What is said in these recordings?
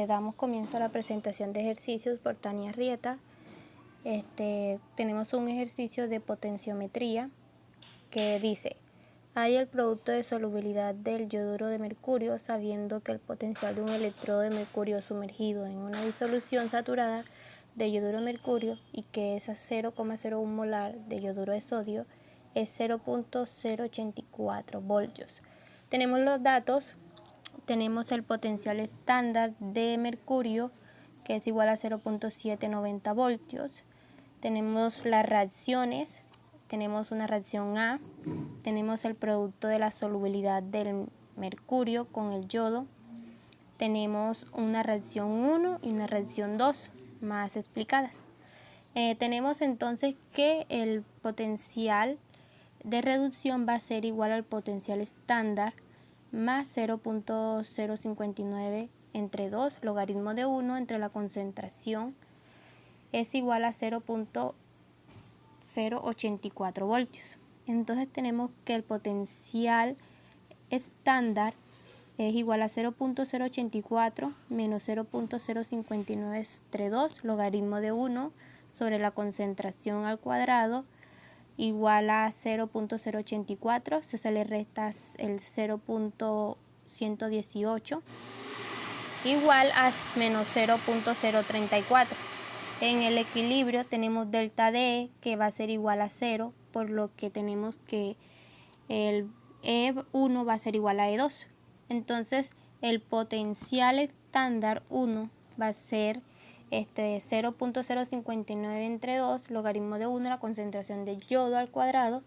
Damos comienzo a la presentación de ejercicios por Tania Rieta. Tenemos un ejercicio de potenciometría que dice: hay el producto de solubilidad del yoduro de mercurio sabiendo que el potencial de un electrodo de mercurio sumergido en una disolución saturada de yoduro de mercurio y que es a 0,01 molar de yoduro de sodio es 0.084 voltios. Tenemos los datos. Tenemos el potencial estándar de mercurio, que es igual a 0.790 voltios. Tenemos las reacciones. Tenemos una reacción A. Tenemos el producto de la solubilidad del mercurio con el yodo. Tenemos una reacción 1 y una reacción 2 más explicadas. Tenemos entonces que el potencial de reducción va a ser igual al potencial estándar más 0.059 entre 2, logaritmo de 1 entre la concentración es igual a 0.084 voltios. Entonces tenemos que el potencial estándar es igual a 0.084 menos 0.059 entre 2, logaritmo de 1 sobre la concentración al cuadrado, igual a 0.084, se le resta el 0.118, igual a menos 0.034. En el equilibrio tenemos delta D que va a ser igual a 0, por lo que tenemos que el E1 va a ser igual a E2. Entonces el potencial estándar 1 va a ser 0.059 entre 2, logaritmo de 1, la concentración de yodo al cuadrado,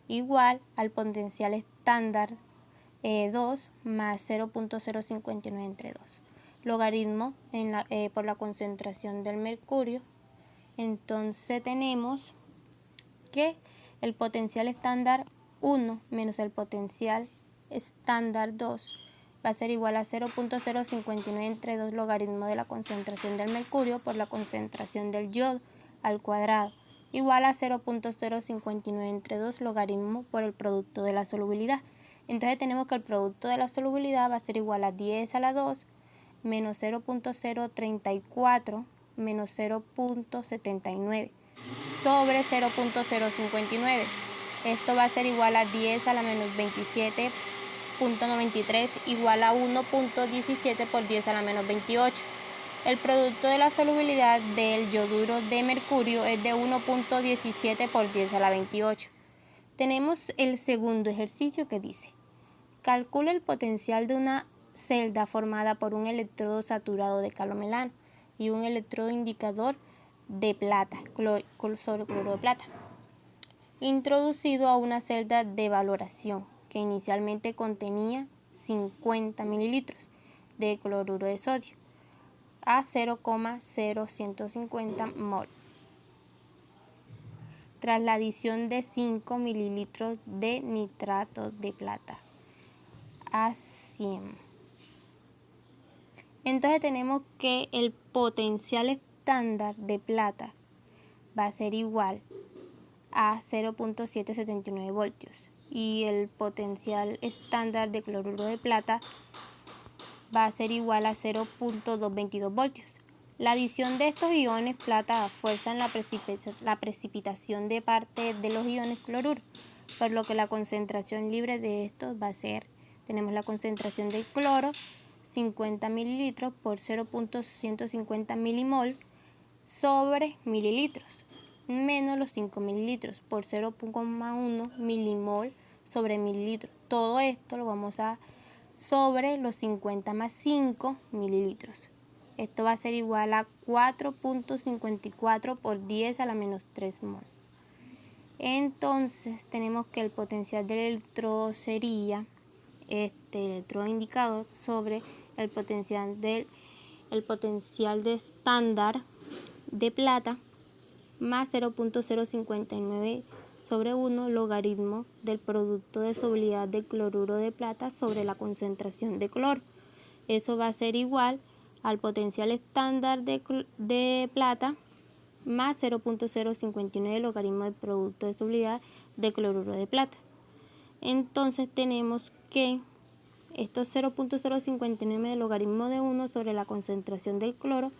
igual al potencial estándar 2 más 0.059 entre 2, logaritmo por la concentración del mercurio. Entonces tenemos que el potencial estándar 1 menos el potencial estándar 2 va a ser igual a 0.059 entre 2, logaritmo de la concentración del mercurio por la concentración del yodo al cuadrado, igual a 0.059 entre 2, logaritmo por el producto de la solubilidad. Entonces tenemos que el producto de la solubilidad va a ser igual a 10 a la 2 menos 0.034 menos 0.79 sobre 0.059. Esto va a ser igual a 10 a la menos 27.93 igual a 1.17 por 10 a la menos 28. El producto de la solubilidad del yoduro de mercurio es de 1.17 por 10 a la 28. Tenemos el segundo ejercicio que dice: calcula el potencial de una celda formada por un electrodo saturado de calomelano y un electrodo indicador de plata, cloruro de plata, introducido a una celda de valoración que inicialmente contenía 50 mililitros de cloruro de sodio a 0,0150 mol, tras la adición de 5 mililitros de nitrato de plata a 100. Entonces tenemos que el potencial estándar de plata va a ser igual a 0.779 voltios y el potencial estándar de cloruro de plata va a ser igual a 0.222 voltios. La adición de estos iones plata fuerzan la precipitación de parte de los iones cloruro, por lo que la concentración libre de estos va a ser, tenemos la concentración del cloro, 50 mililitros por 0.150 milimol sobre mililitros, menos los 5 mililitros por 0,1 milimol sobre mililitros. Todo esto lo vamos a sobre los 50 más 5 mililitros. Esto va a ser igual a 4.54 por 10 a la menos 3 mol. Entonces tenemos que el potencial del electrodo sería electrodo indicador sobre el potencial de estándar de plata más 0.059 sobre 1, logaritmo del producto de solubilidad de cloruro de plata sobre la concentración de cloro. Eso va a ser igual al potencial estándar de plata más 0.059 logaritmo del producto de solubilidad de cloruro de plata. Entonces tenemos que esto 0.059 del logaritmo de 1 sobre la concentración del cloro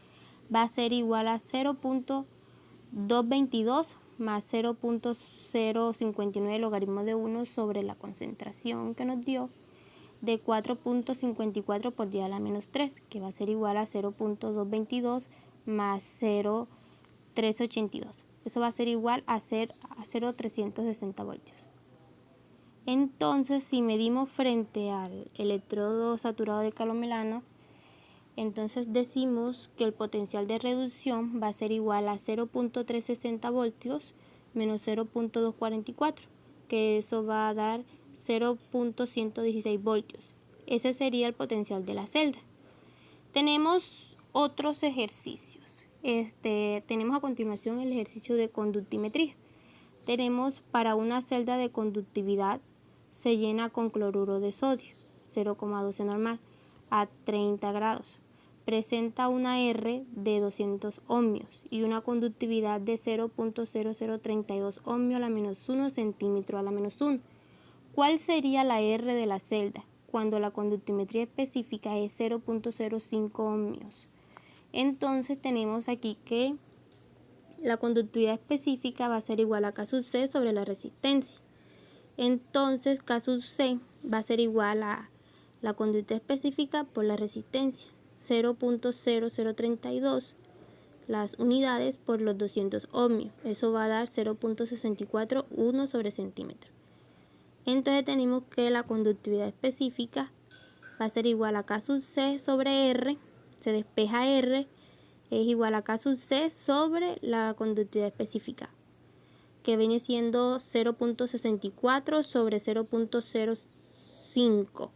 va a ser igual a 0.222 más 0.059 del logaritmo de 1 sobre la concentración que nos dio de 4.54 por 10 a la menos 3, que va a ser igual a 0.222 más 0.382. Eso va a ser igual a 0.360 voltios. Entonces, si medimos frente al electrodo saturado de calomelano, entonces decimos que el potencial de reducción va a ser igual a 0.360 voltios menos 0.244, que eso va a dar 0.116 voltios. Ese sería el potencial de la celda. Tenemos otros ejercicios. Tenemos a continuación el ejercicio de conductimetría. Tenemos para una celda de conductividad se llena con cloruro de sodio, 0,12 normal, a 30 grados. Presenta una R de 200 ohmios y una conductividad de 0.0032 ohmios a la menos 1 centímetro a la menos 1. ¿Cuál sería la R de la celda cuando la conductimetría específica es 0.05 ohmios? Entonces tenemos aquí que la conductividad específica va a ser igual a K sub C sobre la resistencia. Entonces K sub C va a ser igual a la conductividad específica por la resistencia, 0.0032 las unidades por los 200 ohmios. Eso va a dar 0.641 sobre centímetro. Entonces tenemos que la conductividad específica va a ser igual a K sub C sobre R, se despeja R, es igual a K sub C sobre la conductividad específica, que viene siendo 0.64 sobre 0.05.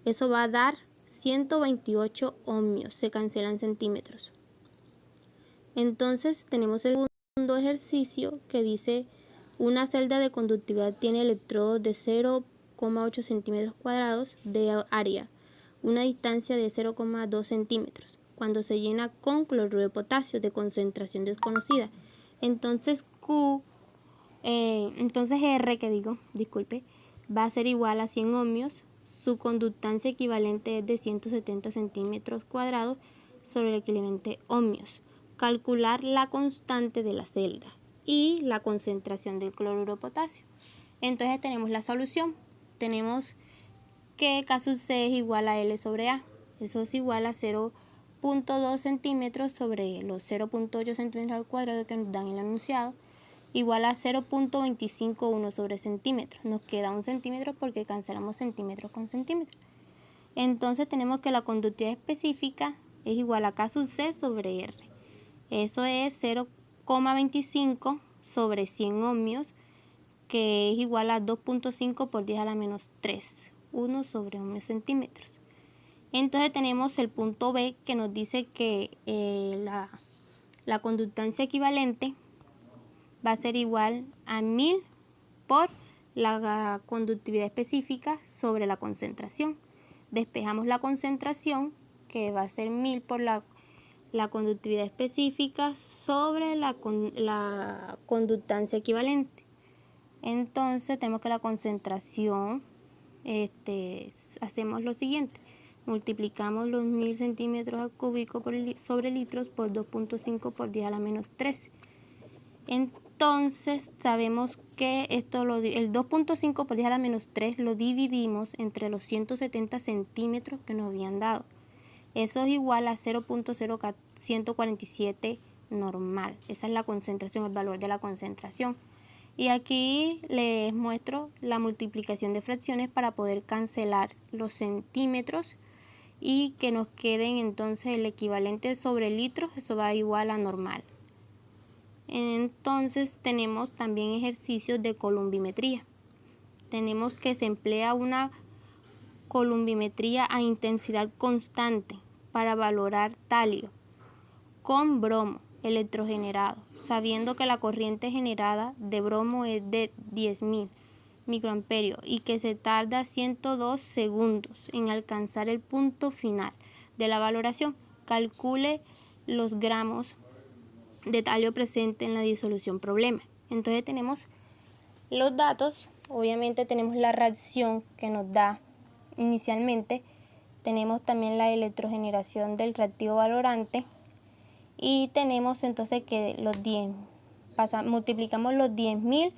Eso va a dar 128 ohmios, se cancelan centímetros. Entonces tenemos el segundo ejercicio que dice una celda de conductividad tiene electrodos de 0,8 centímetros cuadrados de área, una distancia de 0,2 centímetros, cuando se llena con cloruro de potasio de concentración desconocida. Entonces R va a ser igual a 100 ohmios. Su conductancia equivalente es de 170 centímetros cuadrados sobre el equivalente ohmios. Calcular la constante de la celda y la concentración del cloruro de potasio. Entonces tenemos la solución. Tenemos que K sub C es igual a L sobre A. Eso es igual a 0.2 centímetros sobre los 0.8 centímetros al cuadrado que nos dan el enunciado, igual a 0.251 sobre centímetros. Nos queda 1 centímetro porque cancelamos centímetros con centímetros. Entonces tenemos que la conductividad específica es igual a K sub C sobre R. Eso es 0,25 sobre 100 ohmios, que es igual a 2.5 por 10 a la menos 3, 1 sobre ohmios centímetros. Entonces tenemos el punto B que nos dice que la conductancia equivalente va a ser igual a 1000 por la conductividad específica sobre la concentración. Despejamos la concentración, que va a ser 1000 por la conductividad específica sobre la conductancia equivalente. Entonces tenemos que la concentración, hacemos lo siguiente: multiplicamos los 1000 centímetros cúbicos sobre litros por 2.5 por 10 a la menos 3. Entonces sabemos que el 2.5 por 10 a la menos 3 lo dividimos entre los 170 centímetros que nos habían dado. Eso es igual a 0.147 normal. Esa es la concentración, el valor de la concentración. Y aquí les muestro la multiplicación de fracciones para poder cancelar los centímetros y que nos queden entonces el equivalente sobre litros. Eso va igual a normal. Entonces tenemos también ejercicios de columbimetría. Tenemos que se emplea una columbimetría a intensidad constante para valorar talio con bromo electrogenerado, sabiendo que la corriente generada de bromo es de 10.000 microamperios y que se tarda 102 segundos en alcanzar el punto final de la valoración. Calcule los gramos de talio presente en la disolución problema. Entonces tenemos los datos, obviamente tenemos la reacción que nos da inicialmente. Tenemos también la electrogeneración del reactivo valorante y tenemos entonces que los 10, multiplicamos los 10.000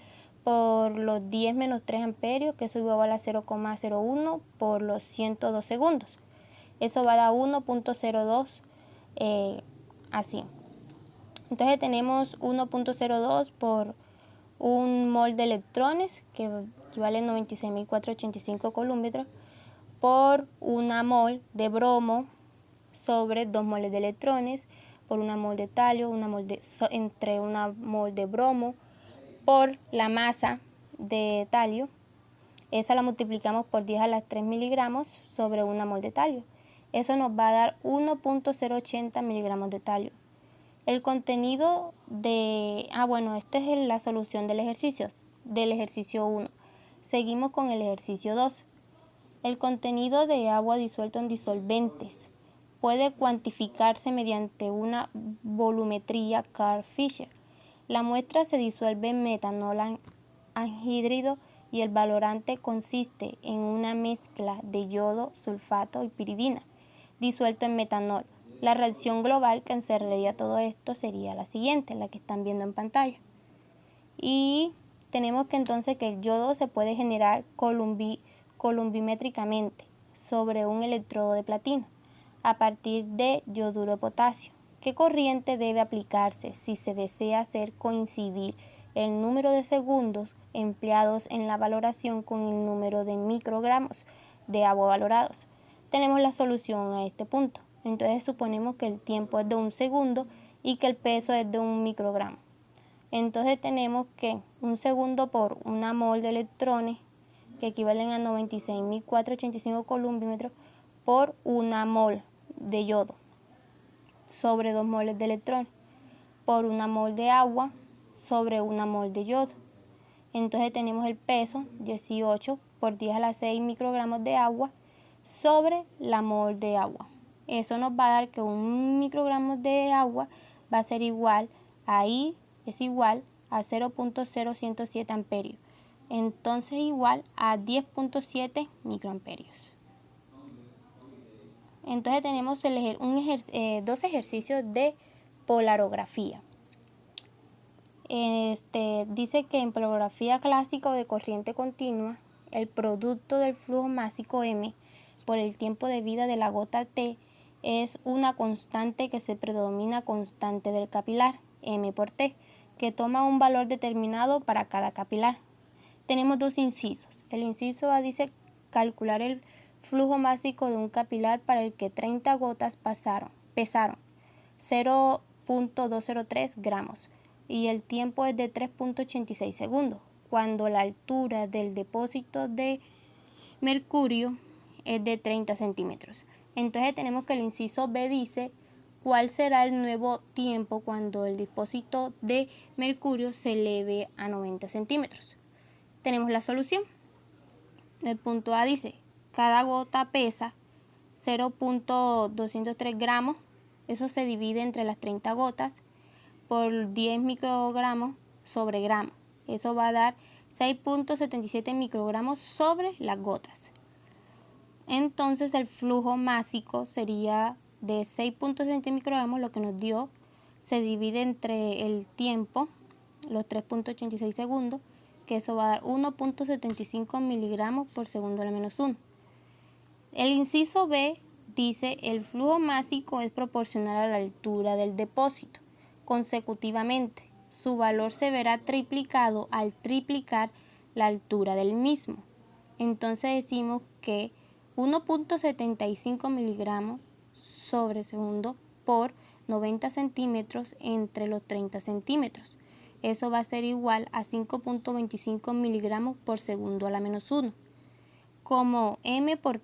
por los 10 menos 3 amperios, que eso igual a 0,01 por los 102 segundos. Eso va a dar 1.02 así. Entonces tenemos 1.02 por un mol de electrones, que equivale a 96.485 colúmetros, por una mol de bromo sobre 2 moles de electrones, por una mol de talio, entre una mol de bromo, por la masa de talio. Esa la multiplicamos por 10 a la 3 miligramos sobre una mol de talio. Eso nos va a dar 1.080 miligramos de talio. El contenido de... esta es la solución del ejercicio 1. Seguimos con el ejercicio 2. El contenido de agua disuelto en disolventes puede cuantificarse mediante una volumetría Carl-Fisher. La muestra se disuelve en metanol anhídrido y el valorante consiste en una mezcla de yodo, sulfato y piridina disuelto en metanol. La reacción global que encerraría todo esto sería la siguiente, la que están viendo en pantalla. Y tenemos que entonces que el yodo se puede generar columbimétricamente sobre un electrodo de platino a partir de yoduro de potasio. ¿Qué corriente debe aplicarse si se desea hacer coincidir el número de segundos empleados en la valoración con el número de microgramos de agua valorados? Tenemos la solución a este punto. Entonces suponemos que el tiempo es de 1 segundo y que el peso es de 1 microgramo. Entonces tenemos que 1 segundo por una mol de electrones, que equivalen a 96.485 colúmetros, por una mol de yodo, sobre 2 moles de electrones, por una mol de agua, sobre una mol de yodo. Entonces tenemos el peso, 18 por 10 a la 6 microgramos de agua, sobre la mol de agua. Eso nos va a dar que 1 microgramo de agua va a ser igual a 0.0107 amperios. Entonces igual a 10.7 microamperios. Entonces tenemos dos ejercicios de polarografía. Dice que en polarografía clásica o de corriente continua, el producto del flujo másico M por el tiempo de vida de la gota T es una constante que se predomina constante del capilar, M por T, que toma un valor determinado para cada capilar. Tenemos dos incisos. El inciso A dice calcular el flujo másico de un capilar para el que 30 gotas pesaron 0.203 gramos y el tiempo es de 3.86 segundos, cuando la altura del depósito de mercurio es de 30 centímetros. Entonces tenemos que el inciso B dice cuál será el nuevo tiempo cuando el depósito de mercurio se eleve a 90 centímetros. Tenemos la solución. El punto A dice, cada gota pesa 0.203 gramos, eso se divide entre las 30 gotas por 10 microgramos sobre gramo. Eso va a dar 6.77 microgramos sobre las gotas. Entonces el flujo másico sería de 6.77 microgramos, lo que nos dio, se divide entre el tiempo, los 3.86 segundos, que eso va a dar 1.75 miligramos por segundo a la menos 1. El inciso B dice el flujo másico es proporcional a la altura del depósito consecutivamente. Su valor se verá triplicado al triplicar la altura del mismo. Entonces decimos que 1.75 miligramos sobre segundo por 90 centímetros entre los 30 centímetros. Eso va a ser igual a 5.25 miligramos por segundo a la menos 1. Como M por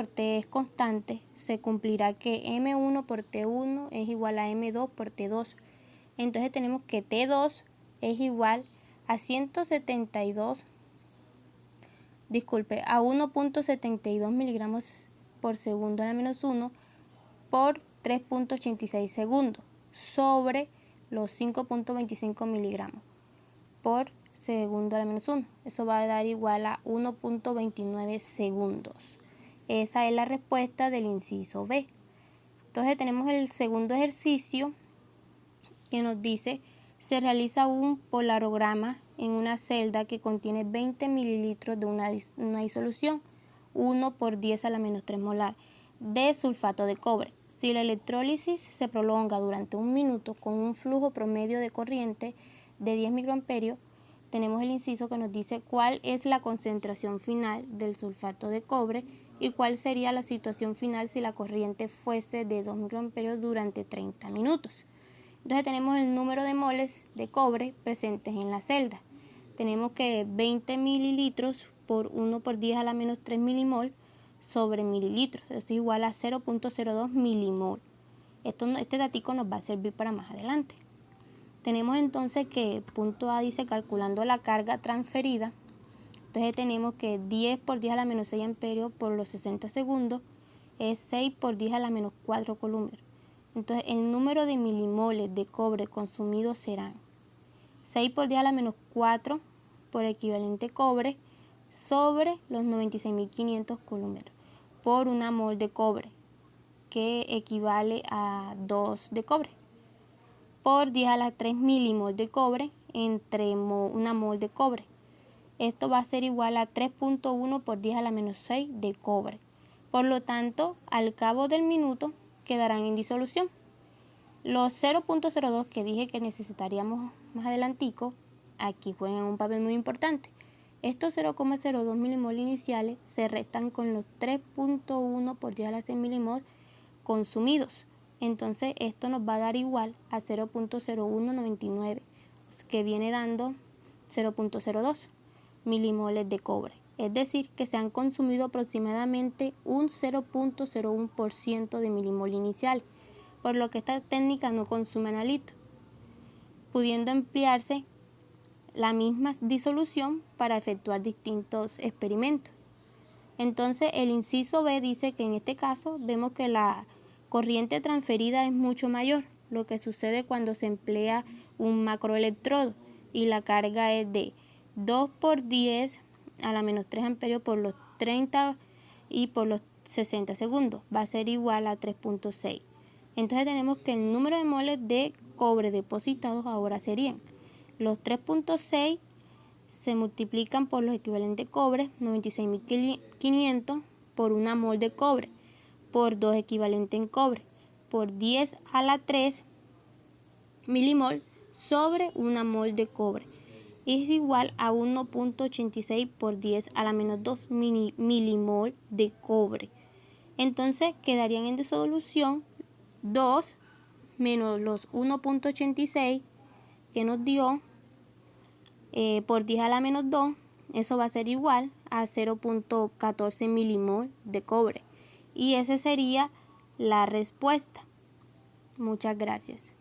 T es constante, se cumplirá que M1 por T1 es igual a M2 por T2. Entonces tenemos que T2 es igual a 1.72 miligramos por segundo a la menos 1 por 3.86 segundos sobre los 5.25 miligramos por segundo a la menos 1. Eso va a dar igual a 1.29 segundos. Esa es la respuesta del inciso B. Entonces tenemos el segundo ejercicio que nos dice: se realiza un polarograma en una celda que contiene 20 mililitros de una disolución 1 por 10 a la menos 3 molar de sulfato de cobre. Si la electrólisis se prolonga durante 1 minuto con un flujo promedio de corriente de 10 microamperios, tenemos el inciso que nos dice cuál es la concentración final del sulfato de cobre y cuál sería la situación final si la corriente fuese de 2 microamperios durante 30 minutos. Entonces tenemos el número de moles de cobre presentes en la celda. Tenemos que 20 mililitros por 1 por 10 a la menos 3 milimol sobre mililitros. Eso es igual a 0.02 milimol. Este datico nos va a servir para más adelante. Tenemos entonces que punto A dice calculando la carga transferida. Entonces tenemos que 10 por 10 a la menos 6 amperios por los 60 segundos es 6 por 10 a la menos 4 colúmeros. Entonces el número de milimoles de cobre consumidos serán 6 por 10 a la menos 4 por equivalente cobre sobre los 96.500 colúmeros por una mol de cobre, que equivale a 2 de cobre, por 10 a la 3 milimol de cobre entre una mol de cobre. Esto va a ser igual a 3.1 por 10 a la menos 6 de cobre. Por lo tanto, al cabo del minuto quedarán en disolución. Los 0.02 que dije que necesitaríamos más adelantico, aquí juegan un papel muy importante. Estos 0.02 milimol iniciales se restan con los 3.1 por 10 a la 6 milimol consumidos. Entonces esto nos va a dar igual a 0.0199, que viene dando 0.02 milimoles de cobre. Es decir, que se han consumido aproximadamente un 0.01% de milimol inicial, por lo que esta técnica no consume analito, pudiendo emplearse la misma disolución para efectuar distintos experimentos. Entonces el inciso B dice que en este caso vemos que la corriente transferida es mucho mayor, lo que sucede cuando se emplea un macroelectrodo y la carga es de 2 por 10 a la menos 3 amperios por los 30 y por los 60 segundos. Va a ser igual a 3.6. Entonces tenemos que el número de moles de cobre depositados ahora serían los 3.6 se multiplican por los equivalentes cobre, 96.500 por una mol de cobre, por 2 equivalentes en cobre, por 10 a la 3 milimol sobre una mol de cobre. Es igual a 1.86 por 10 a la menos 2 milimol de cobre. Entonces quedarían en disolución 2 menos los 1.86 que nos dio por 10 a la menos 2, eso va a ser igual a 0.14 milimol de cobre. Y esa sería la respuesta. Muchas gracias.